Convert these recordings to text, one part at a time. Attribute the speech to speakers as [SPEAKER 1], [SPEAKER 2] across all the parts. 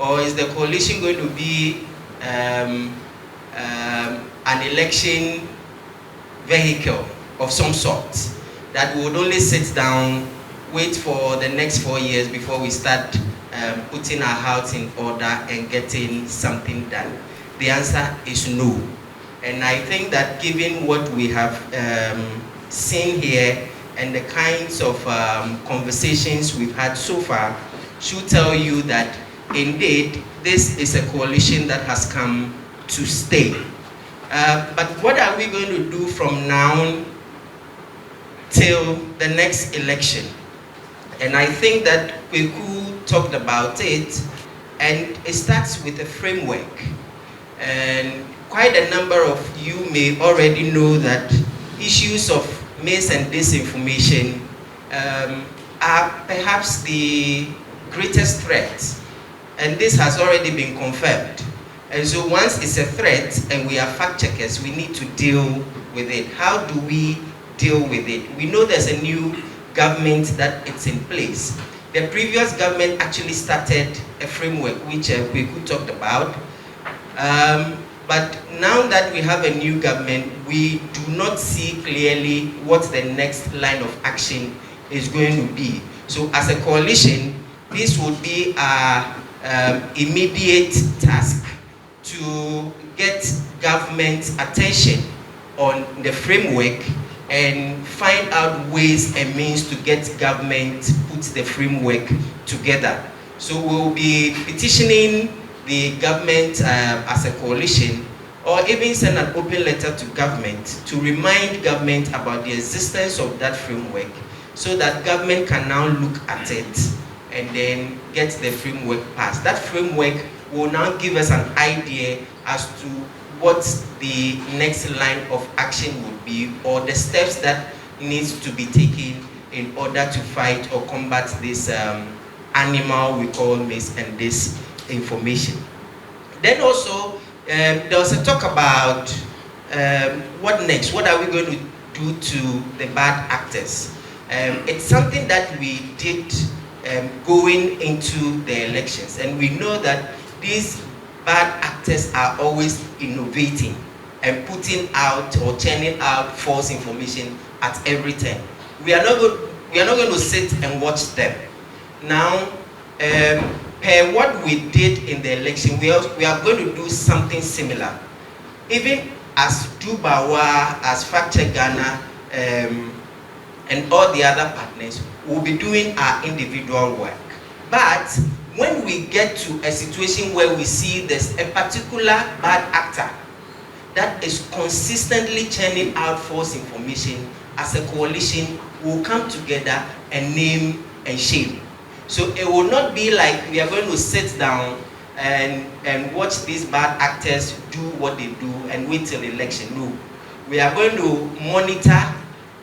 [SPEAKER 1] Or is the coalition going to be an election vehicle of some sort that we would only sit down, wait for the next 4 years before we start putting our house in order and getting something done? The answer is no. And I think that given what we have seen here and the kinds of conversations we've had so far, should tell you that indeed this is a coalition that has come to stay. But what are we going to do from now till the next election? And I think that Kweku talked about it, and it starts with a framework. And quite a number of you may already know that issues of mis and disinformation are perhaps the greatest threat. And this has already been confirmed. And so once it's a threat and we are fact checkers, we need to deal with it. How do we deal with it? We know there's a new government that it's in place. The previous government actually started a framework which Kweku talked about. But now that we have a new government, we do not see clearly what the next line of action is going to be. So as a coalition, this would be our immediate task to get government's attention on the framework and find out ways and means to get government to put the framework together. So we'll be petitioning the government as a coalition, or even send an open letter to government to remind government about the existence of that framework, so that government can now look at it and then get the framework passed. That framework will now give us an idea as to what the next line of action would be, or the steps that needs to be taken in order to fight or combat this animal we call mis and disinformation. Then also, there was a talk about what next? What are we going to do to the bad actors? It's something that we did going into the elections, and we know that these bad actors are always innovating and putting out or churning out false information at every turn. We are not going to sit and watch them. Now, per what we did in the election, we are going to do something similar. Even as Dubawa, as Fact Check Ghana, and all the other partners, we'll be doing our individual work. But when we get to a situation where we see there's a particular bad actor that is consistently churning out false information, as a coalition, we'll come together and name and shame. So it will not be like we are going to sit down and watch these bad actors do what they do and wait till the election. No. We are going to monitor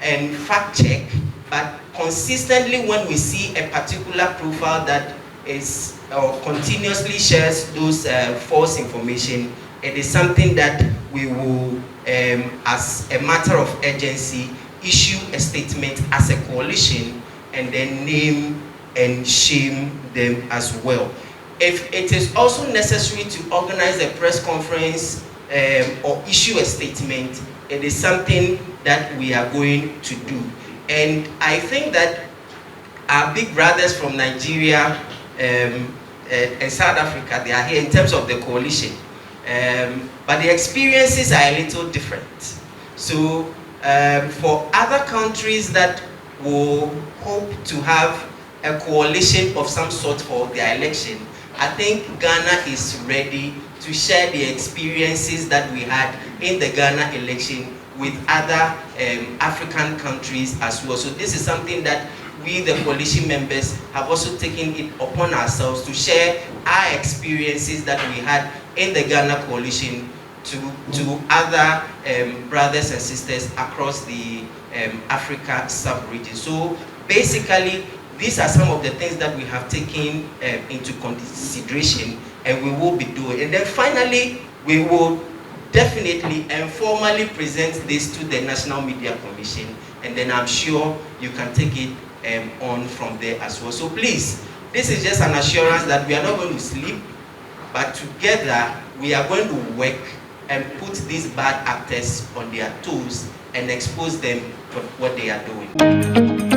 [SPEAKER 1] and fact check, but consistently when we see a particular profile that is or continuously shares those false information, it is something that we will, as a matter of urgency, issue a statement as a coalition and then name and shame them as well. If it is also necessary to organize a press conference or issue a statement, it is something that we are going to do. And I think that our big brothers from Nigeria and South Africa, they are here in terms of the coalition. But the experiences are a little different. So for other countries that will hope to have a coalition of some sort for their election, I think Ghana is ready to share the experiences that we had in the Ghana election with other African countries as well. So this is something that we, the coalition members, have also taken it upon ourselves to share our experiences that we had in the Ghana coalition to other brothers and sisters across the Africa sub-region. So basically, these are some of the things that we have taken into consideration and we will be doing. And then finally, we will definitely and formally present this to the National Media Commission, and then I'm sure you can take it on from there as well. So please, this is just an assurance that we are not going to sleep. but together we are going to work and put these bad actors on their toes and expose them for what they are doing.